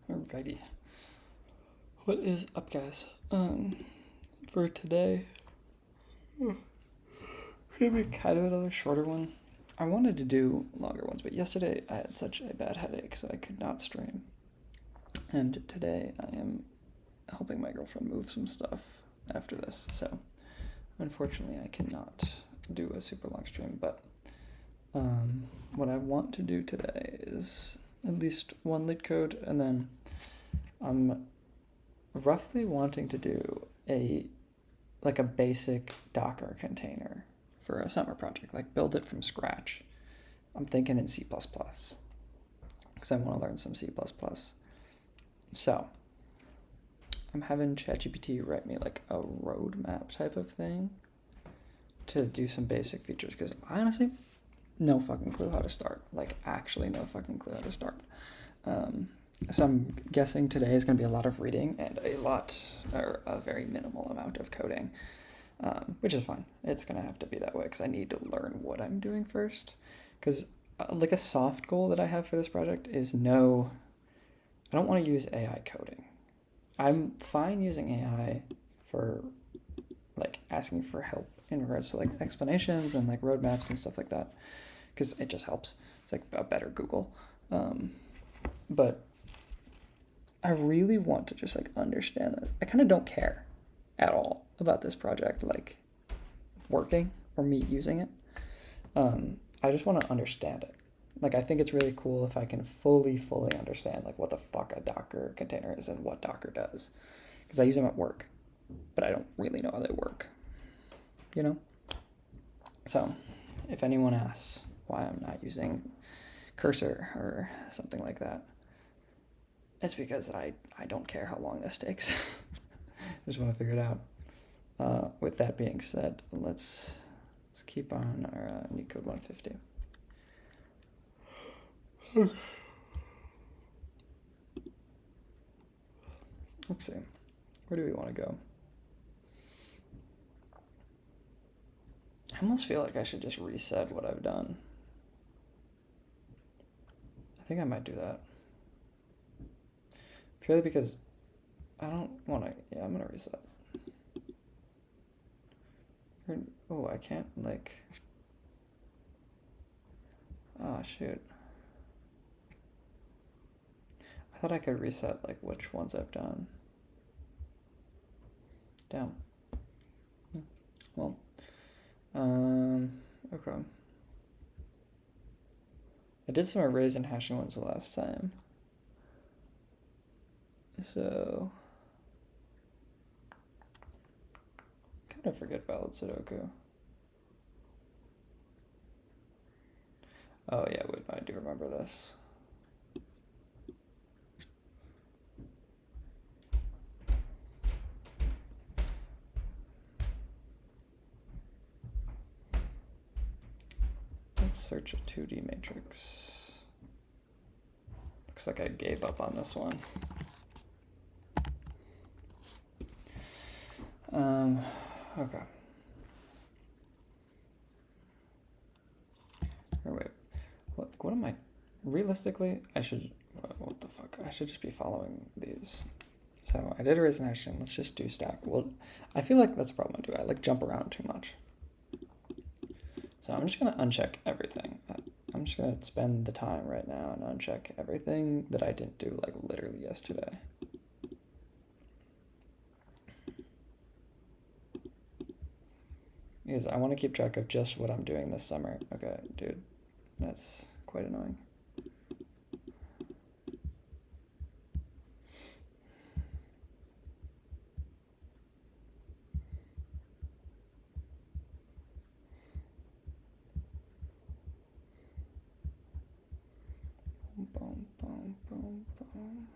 Alrighty. What is up, guys? For today, gonna be kind of another shorter one. I wanted to do longer ones, but yesterday I had such a bad headache, so I could not stream. And today I am helping my girlfriend move some stuff after this, so unfortunately I cannot do a super long stream, but what I want to do today is at least one lead code, and then I'm roughly wanting to do a basic Docker container for a summer project, like build it from scratch. I'm thinking in C++ because I want to learn some C++. So I'm having ChatGPT write me like a roadmap type of thing to do some basic features, because I honestly no fucking clue how to start. Like, actually no fucking clue how to start. So I'm guessing today is going to be a lot of reading and a very minimal amount of coding, which is fine. It's going to have to be that way because I need to learn what I'm doing first. Because like a soft goal that I have for this project is I don't want to use AI coding. I'm fine using AI for like asking for help in regards to like explanations and like roadmaps and stuff like that, because it just helps. It's like a better Google. But I really want to just like understand this. I kind of don't care at all about this project like working or me using it. I just want to understand it. Like, I think it's really cool if I can fully understand like what the fuck a Docker container is and what Docker does, because I use them at work, but I don't really know how they work, you know? So if anyone asks why I'm not using Cursor or something like that, it's because I don't care how long this takes. I just want to figure it out. With that being said, let's keep on our new code 150. Let's see. Where do we want to go? I almost feel like I should just reset what I've done. I think I might do that. Purely because I don't want to... Yeah, I'm going to reset. Oh, I can't, like... Oh, shoot. I thought I could reset, like, which ones I've done. Damn. Well, okay. I did some arrays and hashing ones the last time. So... kind of forget valid Sudoku. Oh yeah, wait, I do remember this. Let's search a 2D matrix. Looks like I gave up on this one. Okay. Or wait, what am I, realistically, what the fuck, I should just be following these. So I did arrays and hashing, let's just do stack. Well, I feel like that's a problem I do, I like jump around too much. So I'm just gonna uncheck everything. I'm just gonna spend the time right now and uncheck everything that I didn't do like literally yesterday. Because I want to keep track of just what I'm doing this summer. Okay, dude, that's quite annoying. Boom, boom, boom, boom.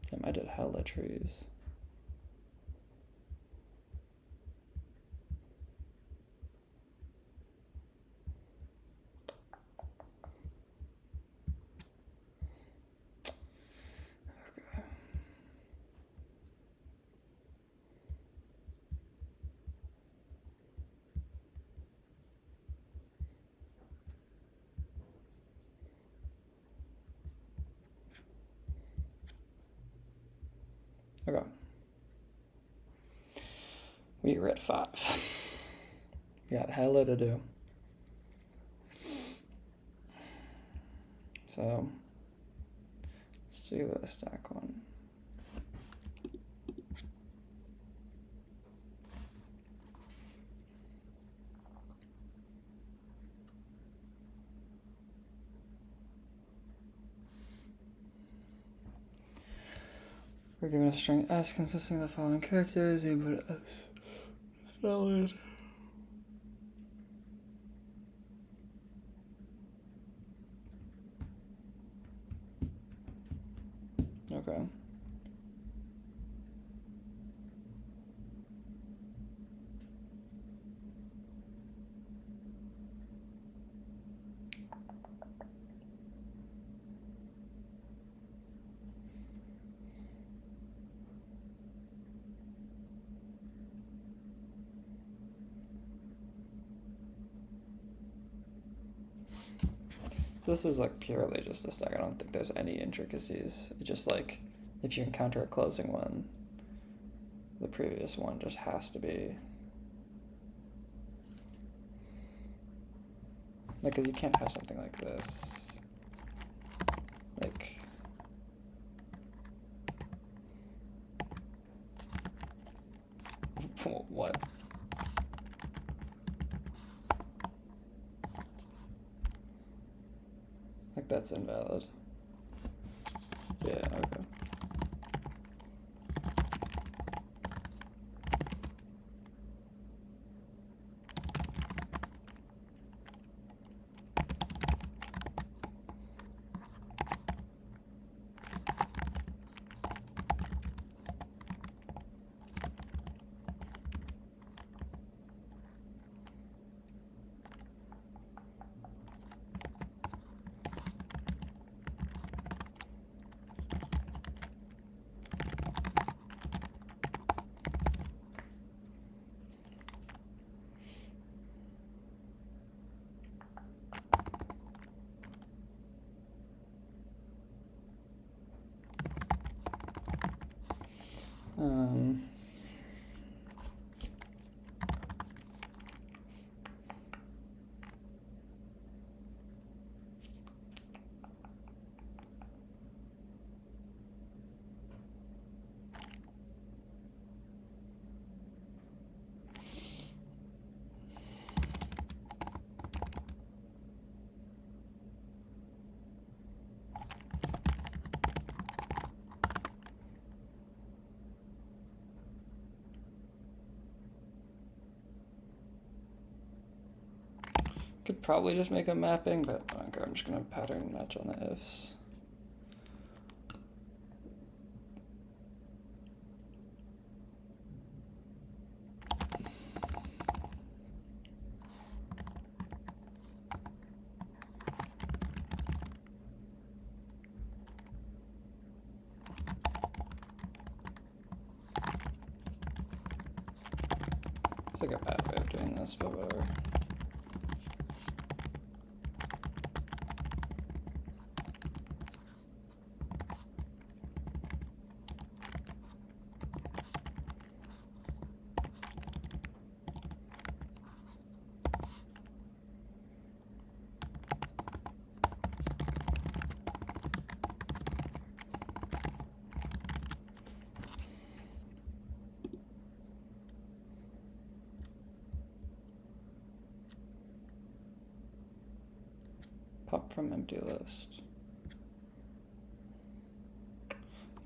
Damn, I did hella trees. Okay. We are at 5. We got hella to do. So, let's see what a stack one. We're given a string S consisting of the following characters, input S valid. Okay. So this is like purely just a stack. I don't think there's any intricacies. It's just like if you encounter a closing one, the previous one just has to be like, because you can't have something like this. Like, what? Like, that's invalid. Yeah, okay. Um, could probably just make a mapping, but okay, I'm just gonna pattern match on the ifs. It's like a bad way of doing this, but whatever. Pop from empty list.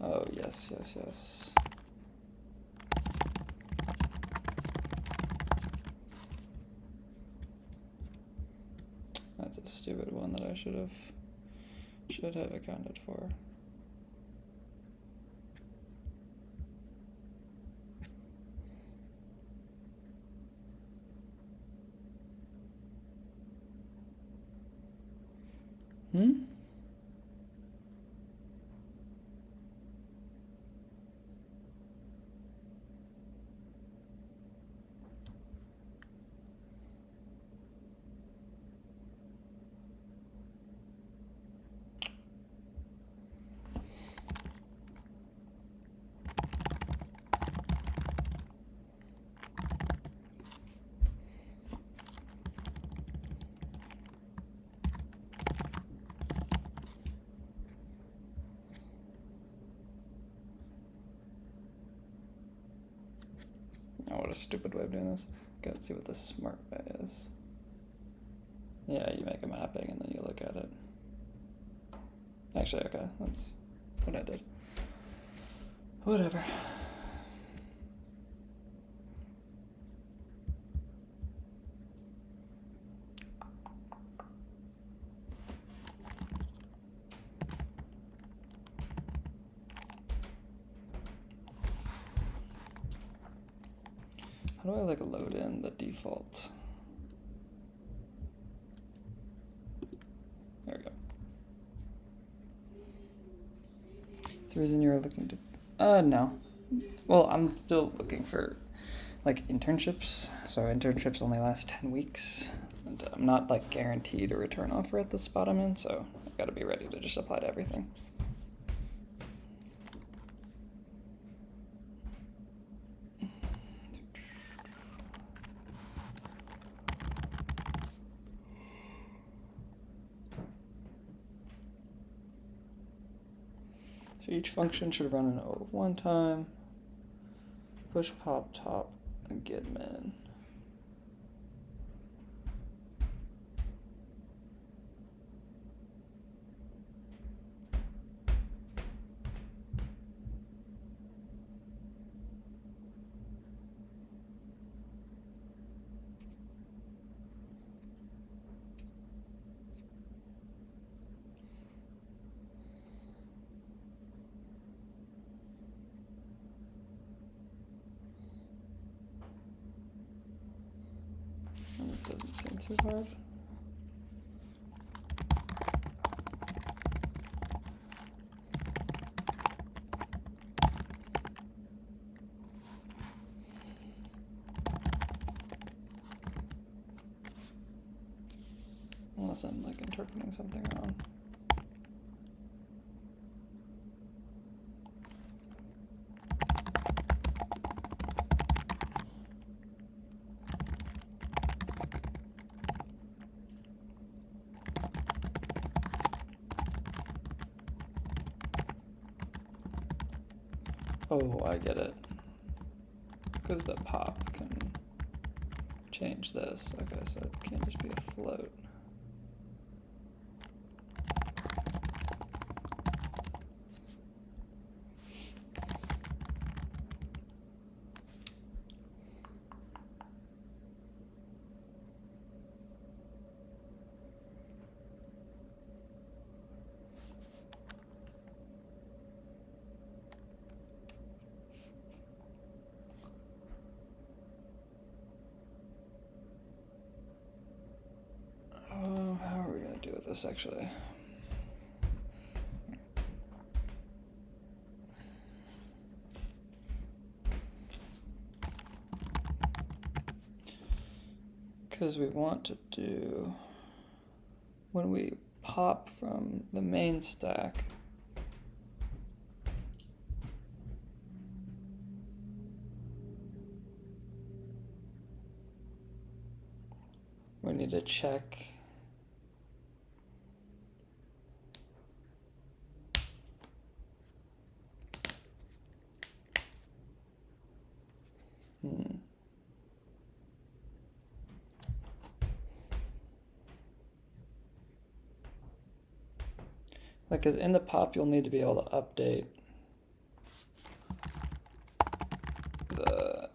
Oh, yes, yes, yes. That's a stupid one that I should have accounted for. Hmm? a stupid way of doing this. Okay, let's see what the smart way is. Yeah, you make a mapping and then you look at it. Actually, okay, that's what I did. Whatever. How do I like load in the default? There we go. Is the reason you're looking to, no. Well, I'm still looking for like internships. So internships only last 10 weeks. And I'm not like guaranteed a return offer at the spot I'm in, so I've got to be ready to just apply to everything. So each function should run an O of 1 time. Push pop top and get min. It doesn't seem too hard. Unless I'm like interpreting something wrong. Oh, I get it. Because the pop can change this. Okay, so it can't just be a float. How are we going to do with this actually? Because we want to do, when we pop from the main stack, we need to check like, because in the pop you'll need to be able to update the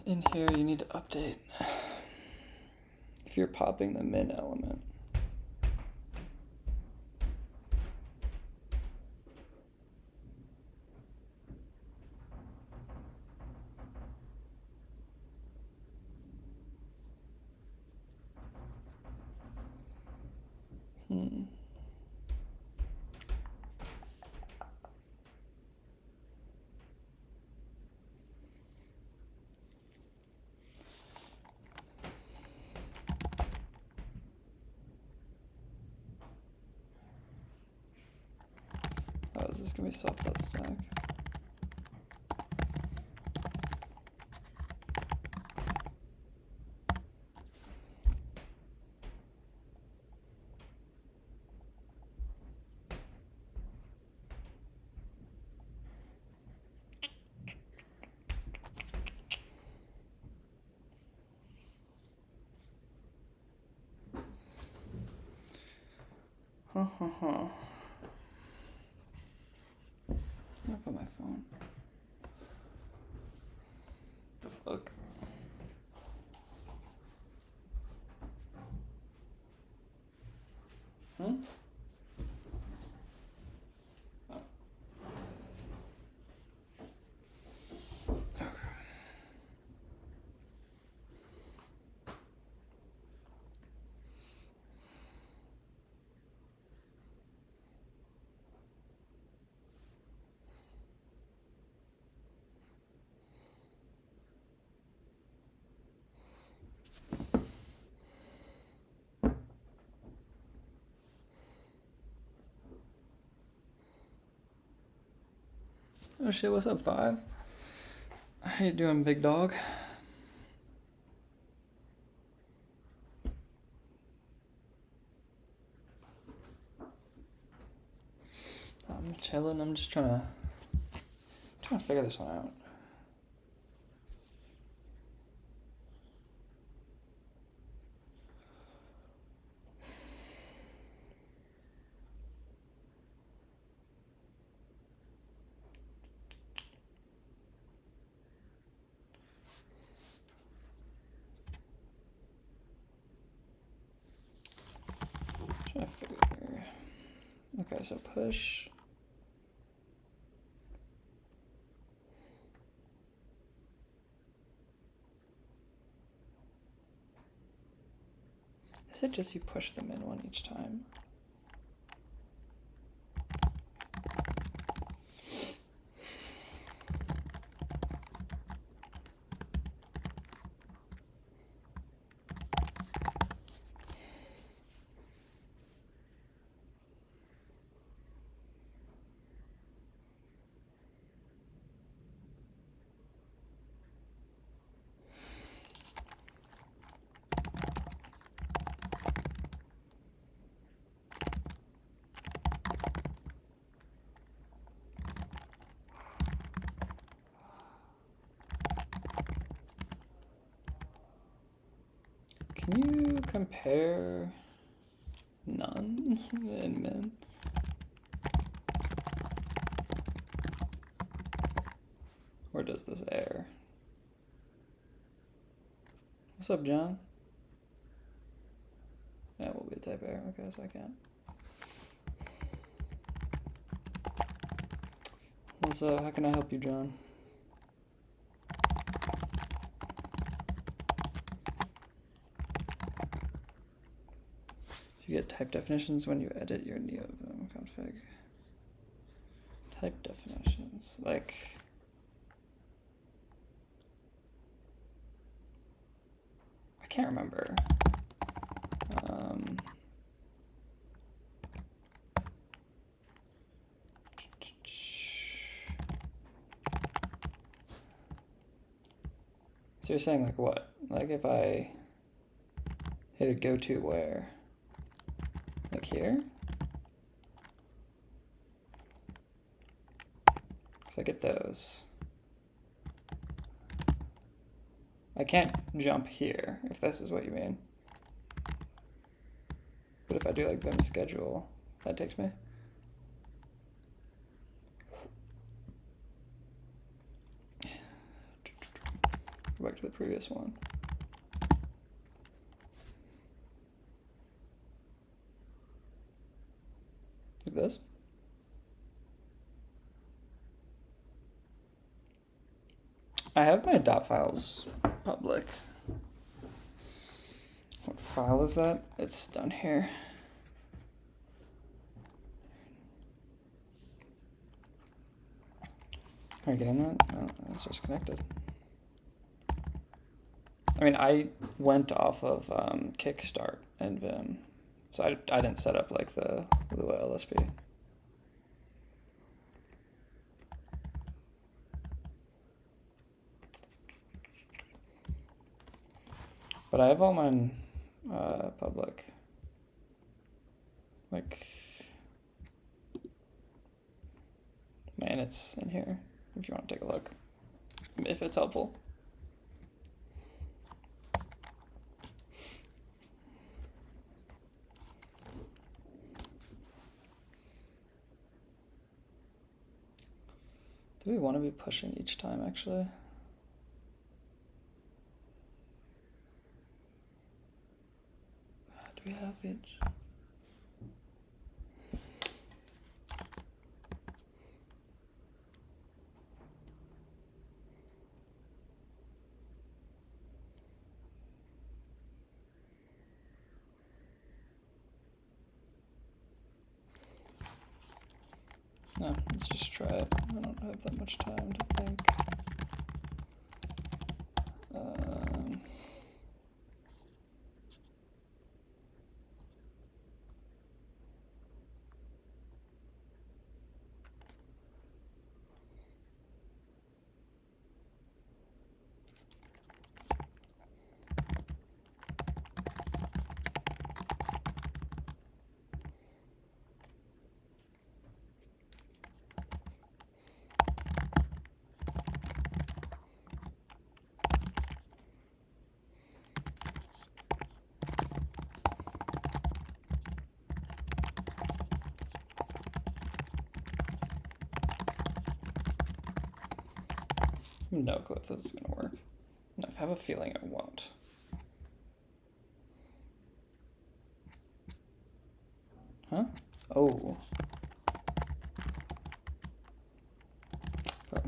in here you need to update if you're popping the min element. Oh, is this gonna be self.stack? Huh, huh, huh. Where put my phone? The fuck? Hmm? Oh. Okay. Oh shit, what's up, 5? How you doing, big dog? I'm chilling, I'm just trying to figure this one out. Trying to figure. Okay, so push. Is it just you push them in one each time? Can you compare none in min? Or does this air? What's up, John? That will be a type error. Okay, so I can't. What's up? How can I help you, John? You get type definitions when you edit your NeoVim config. Type definitions, like... I can't remember. So you're saying like what? Like if I hit a go to where? Like here? Because I get those. I can't jump here, if this is what you mean. But if I do like Vim schedule, that takes me. Go back to the previous one. Like this. I have my dot files public. What file is that? It's down here. Are you getting that? Oh, it's just connected. I mean, I went off of Kickstart and Vim, so I didn't set up like the LSP. But I have all mine public. Like, man, it's in here if you want to take a look, if it's helpful. we want to be pushing each time, actually? Do we have each? No, let's just try it. I don't have that much time to think. No clue if this is gonna work. I have a feeling it won't. Huh? Oh. But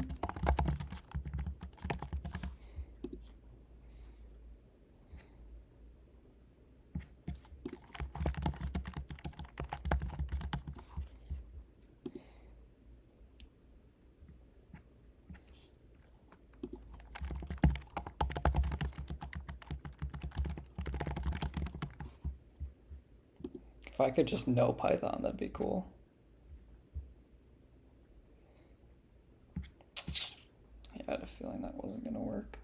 if I could just know Python, that'd be cool. I had a feeling that wasn't gonna work.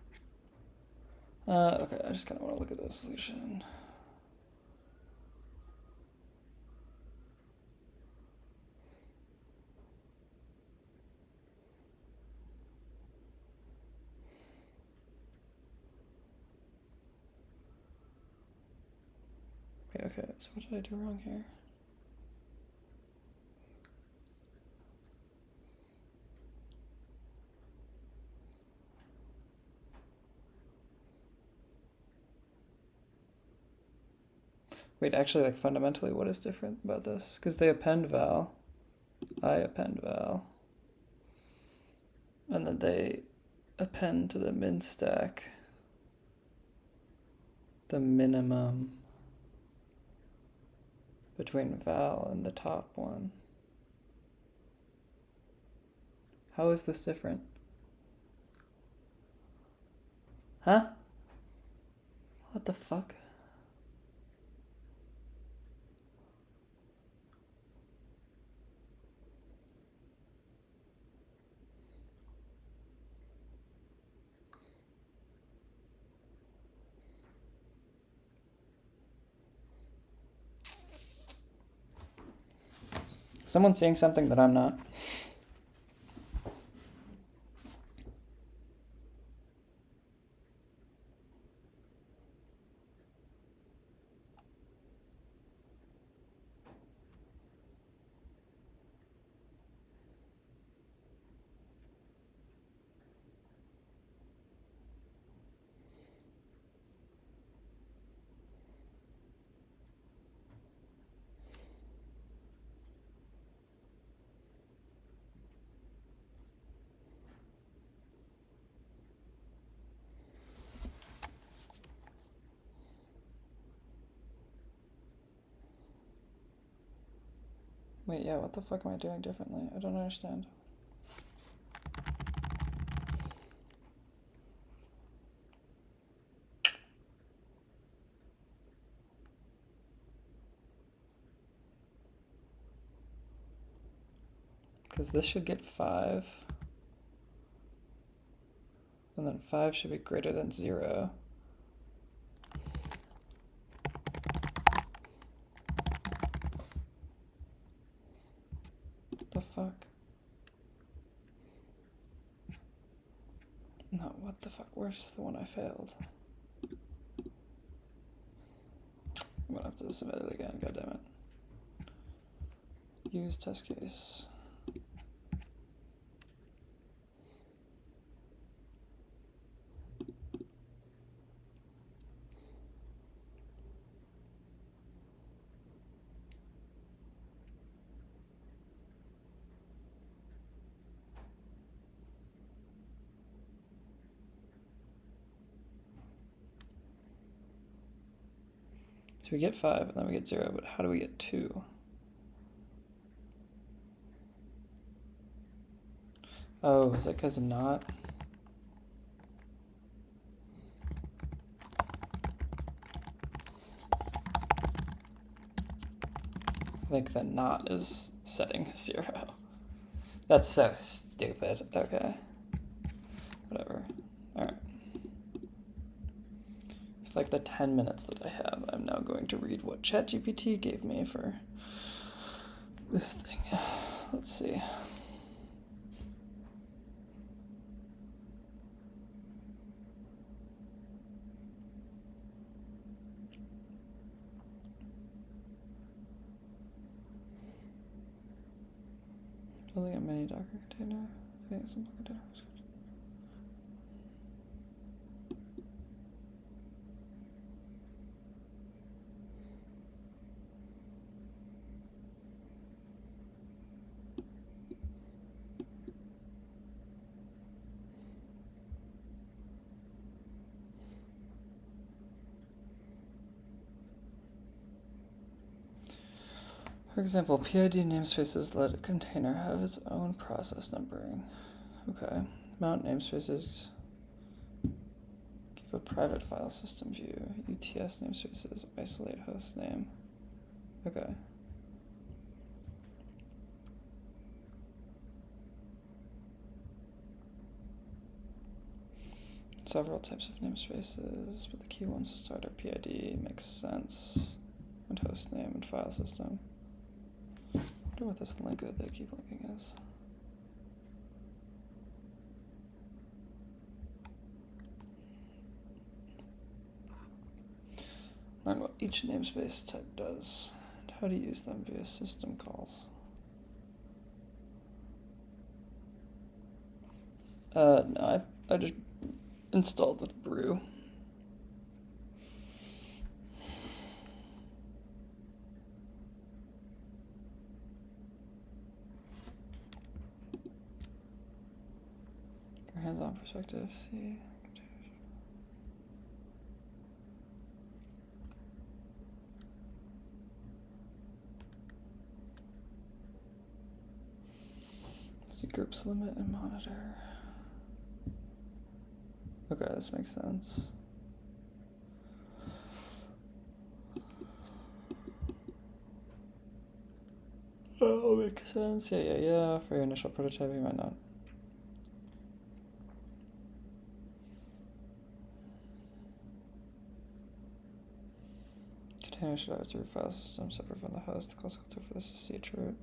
Okay, I just kind of want to look at the solution. Okay, so what did I do wrong here? Wait, actually, like fundamentally, what is different about this? Because they append val, I append val, and then they append to the min stack the minimum between val and the top one. How is this different? Huh? What the fuck? Someone seeing something that I'm not. Wait, yeah, what the fuck am I doing differently? I don't understand. Because this should get 5. And then 5 should be greater than 0. The fuck? No, what the fuck? Where's the one I failed? I'm gonna have to submit it again, goddammit. Use test case. we get 5 and then we get 0, but how do we get 2? Oh, is that because of not? I think the not is setting 0. That's so stupid. Okay. Whatever. Alright. It's like the 10 minutes that I have. I'm now going to read what ChatGPT gave me for this thing. Let's see. Building a mini Docker container. Creating a simple container. For example, PID namespaces let a container have its own process numbering. Okay. Mount namespaces. Give a private file system view. UTS namespaces. Isolate host name. Okay. Several types of namespaces, but the key ones to start are PID, makes sense, and host name and file system. I wonder what this link that they keep linking is. Learn what each namespace type does, and how to use them via system calls. No, I just installed with Brew. For hands-on perspective, see. See groups limit and monitor. Okay, this makes sense. Oh, makes sense. Yeah. For your initial prototype, you might not. Container should have its root file system separate from the host. The classical term for this is chroot.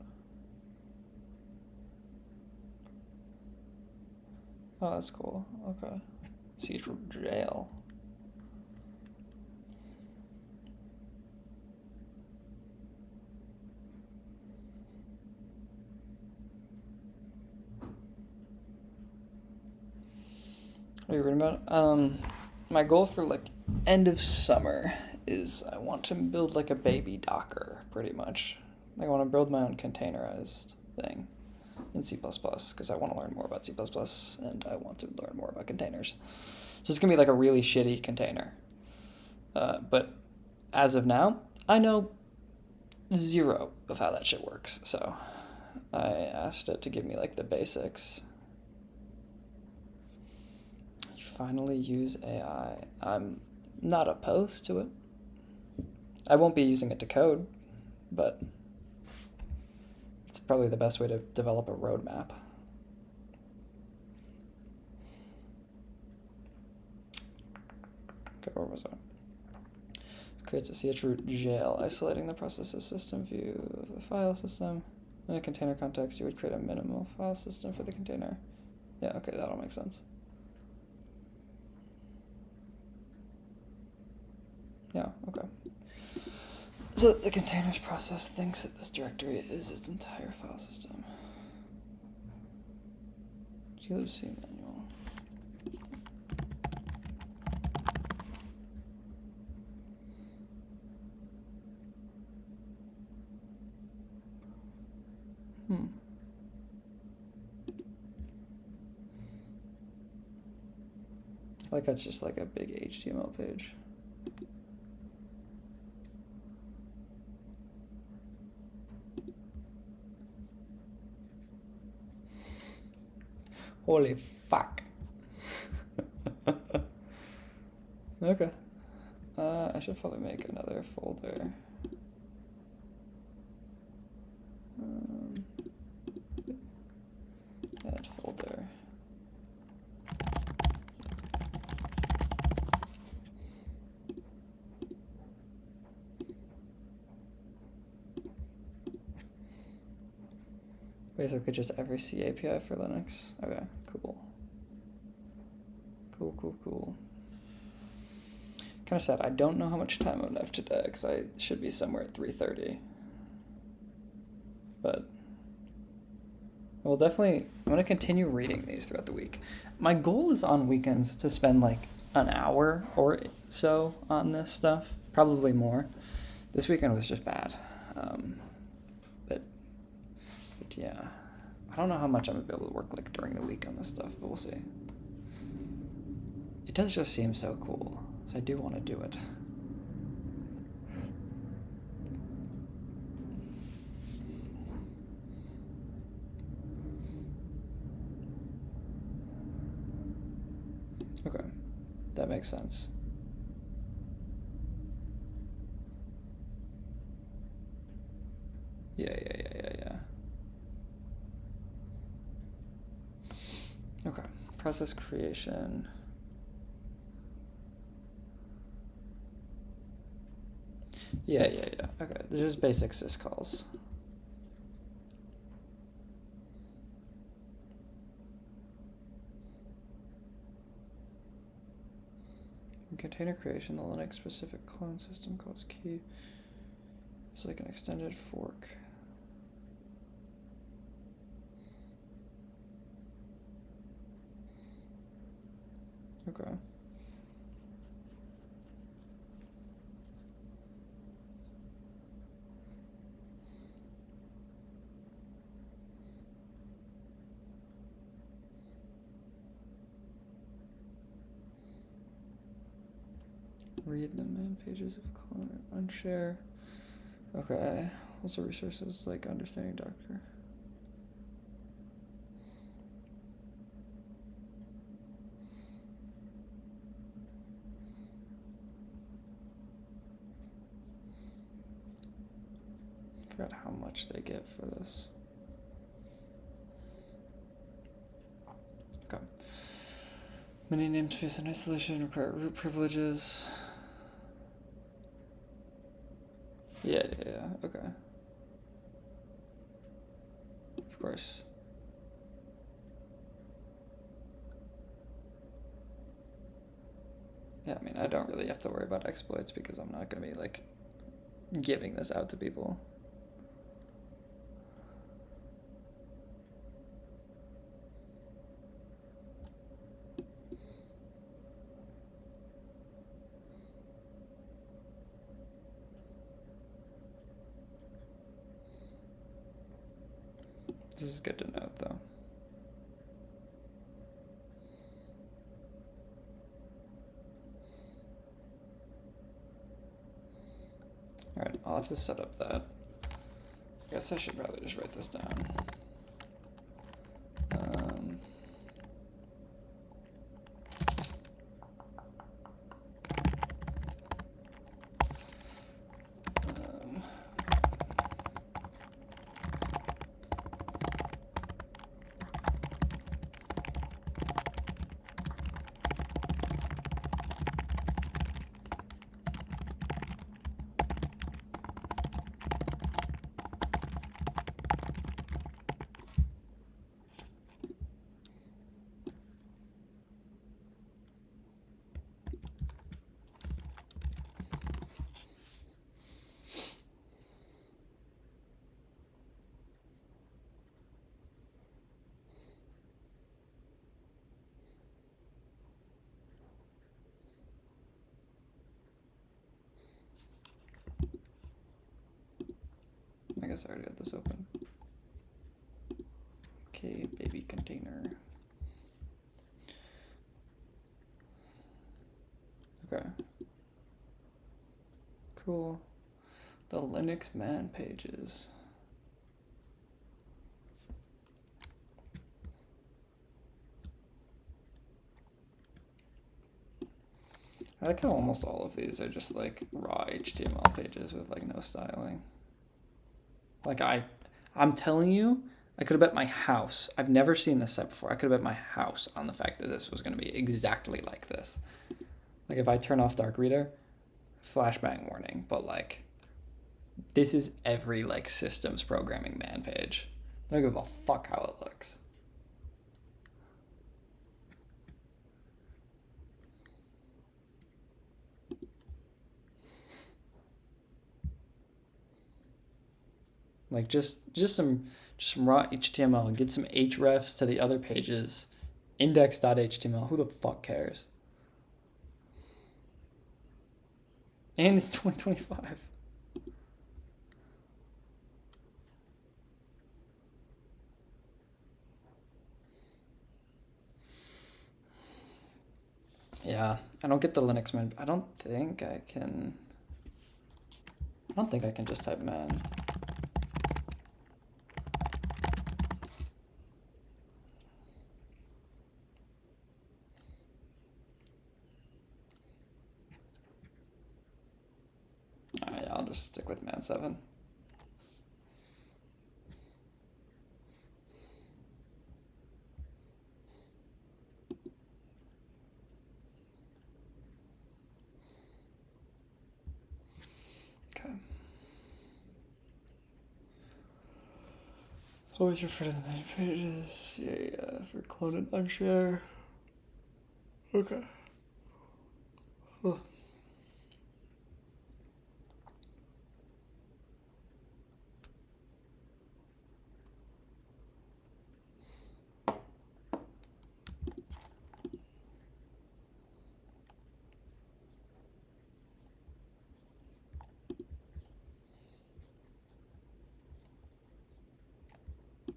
Oh, that's cool. Okay. Chroot jail. What are you reading about? My goal for like end of summer is I want to build like a baby Docker, pretty much. Like I want to build my own containerized thing in C++ because I want to learn more about C++ and I want to learn more about containers. So it's going to be like a really shitty container. But as of now, I know 0 of how that shit works. So I asked it to give me like the basics. You finally use AI. I'm not opposed to it. I won't be using it to code, but it's probably the best way to develop a roadmap. Okay, where was I? It creates a chroot jail, isolating the process's system view of the file system. In a container context, you would create a minimal file system for the container. Yeah, okay, that'll make sense. Yeah, okay. So the containers process thinks that this directory is its entire file system. glibc manual. Like that's just like a big HTML page. Holy fuck. Okay. I should probably make another folder. Add folder. Basically just every C API for Linux. Okay, cool. Cool. Kind of sad. I don't know how much time I'm left today because I should be somewhere at 3:30. But I will definitely, I'm going to continue reading these throughout the week. My goal is on weekends to spend like an hour or so on this stuff. Probably more. This weekend was just bad. But yeah, I don't know how much I'm going to be able to work like during the week on this stuff, but we'll see. It does just seem so cool, so I do want to do it. Okay, that makes sense. Yeah. Okay, process creation. Yeah. Okay, they're just basic syscalls. In container creation, the Linux specific clone system calls key. It's like an extended fork. Okay. Read the main pages of clone unshare. Okay. Also resources like understanding Docker. I forgot how much they get for this. Okay. Many namespace in isolation require root privileges. Yeah. Okay. Of course. Yeah, I mean, I don't really have to worry about exploits because I'm not going to be, like, giving this out to people. This is good to note, though. Alright, I'll have to set up that. I guess I should probably just write this down. I guess I already had this open. Okay, baby container. Okay. Cool. The Linux man pages. I like how almost all of these are just like raw HTML pages with like no styling. Like I'm telling you, I could have bet my house. I've never seen this site before. I could have bet my house on the fact that this was going to be exactly like this. Like if I turn off Dark Reader, flashbang warning, but like this is every like systems programming man page. I don't give a fuck how it looks. Like just some raw HTML, get some hrefs to the other pages, index.html. Who the fuck cares? And it's 2025. Yeah, I don't get the Linux man. I don't think I can just type man. Alright, I'll just stick with man 7. Okay. Always refer to the main pages. Yeah, for clone and unshare. Okay. Oh.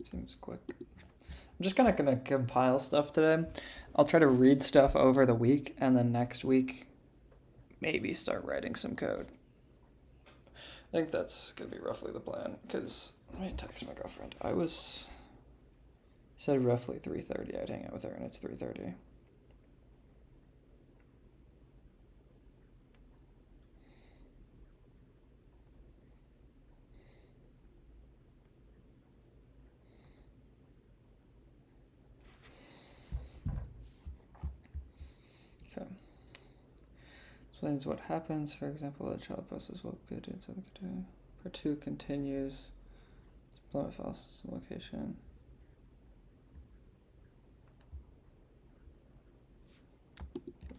Seems quick. I'm just kind of going to compile stuff today. I'll try to read stuff over the week, and then next week, maybe start writing some code. I think that's going to be roughly the plan, because let me text my girlfriend. Said roughly 3:30 I'd hang out with her, and it's 3:30. Okay. Explains what happens. For example, the child process will be due to the container. For 2 continues. Deployment file system location.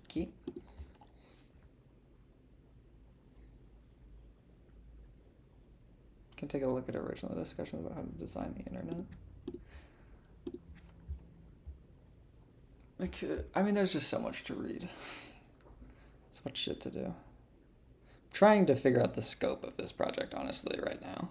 Okay. Can take a look at original discussions about how to design the internet. I mean, there's just so much to read. So much shit to do. I'm trying to figure out the scope of this project, honestly, right now.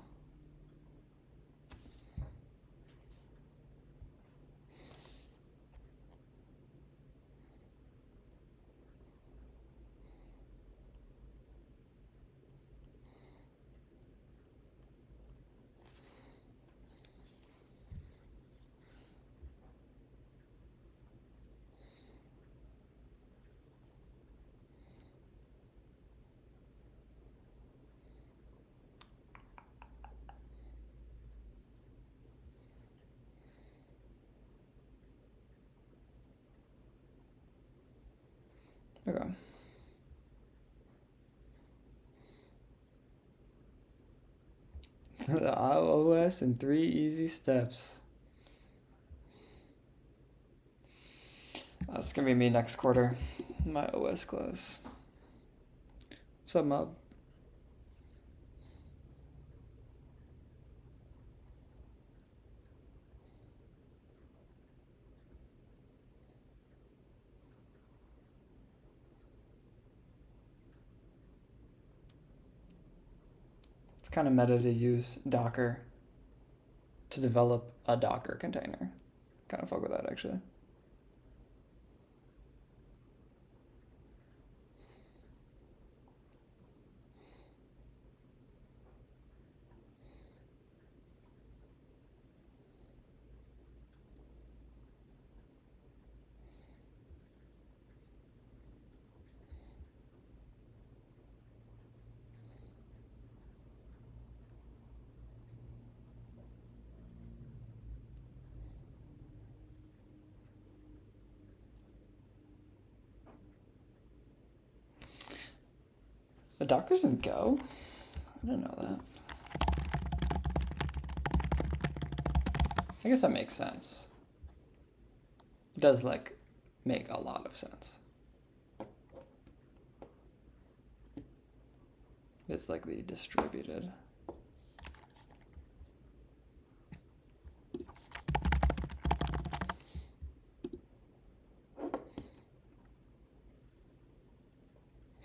Okay. The iOS in 3 easy steps. That's gonna be me next quarter. My OS class. What's up, Mob? It's kind of meta to use Docker to develop a Docker container. Kind of fuck with that, actually. The Docker's in Go? I didn't know that. I guess that makes sense. It does, like, make a lot of sense. It's like the distributed.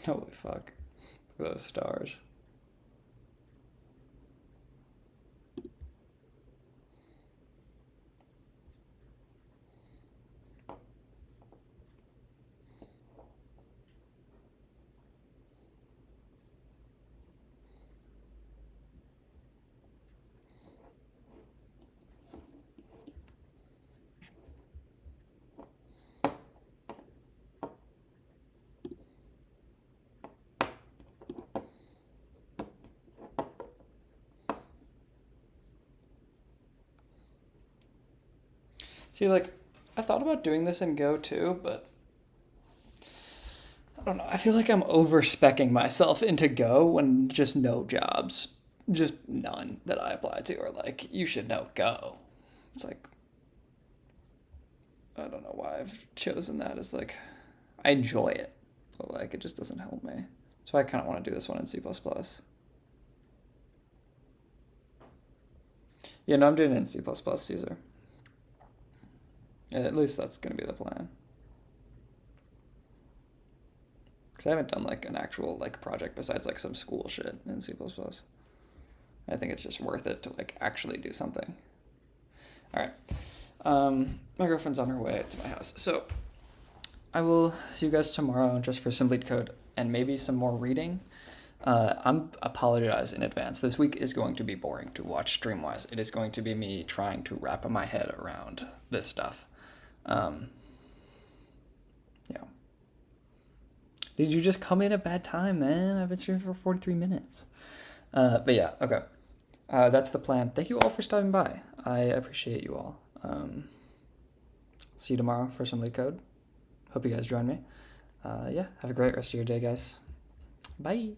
Holy fuck. Look at those stars. See, like, I thought about doing this in Go too, but I don't know. I feel like I'm over-speccing myself into Go when just no jobs, just none that I apply to are like, you should know Go. It's like, I don't know why I've chosen that. It's like, I enjoy it, but like, it just doesn't help me. That's why I kind of want to do this one in C++. Yeah, no, I'm doing it in C++, Caesar. At least that's going to be the plan. Because I haven't done like an actual like project besides like some school shit in C++. I think it's just worth it to like actually do something. All right. My girlfriend's on her way to my house. So I will see you guys tomorrow just for some lead code and maybe some more reading. I'm apologize in advance. This week is going to be boring to watch stream-wise. It is going to be me trying to wrap my head around this stuff. Yeah. Did you just come in at bad time, man? I've been streaming for 43 minutes. But yeah, okay. That's the plan. Thank you all for stopping by. I appreciate you all. See you tomorrow for some lead code. Hope you guys join me. Yeah, have a great rest of your day, guys. Bye.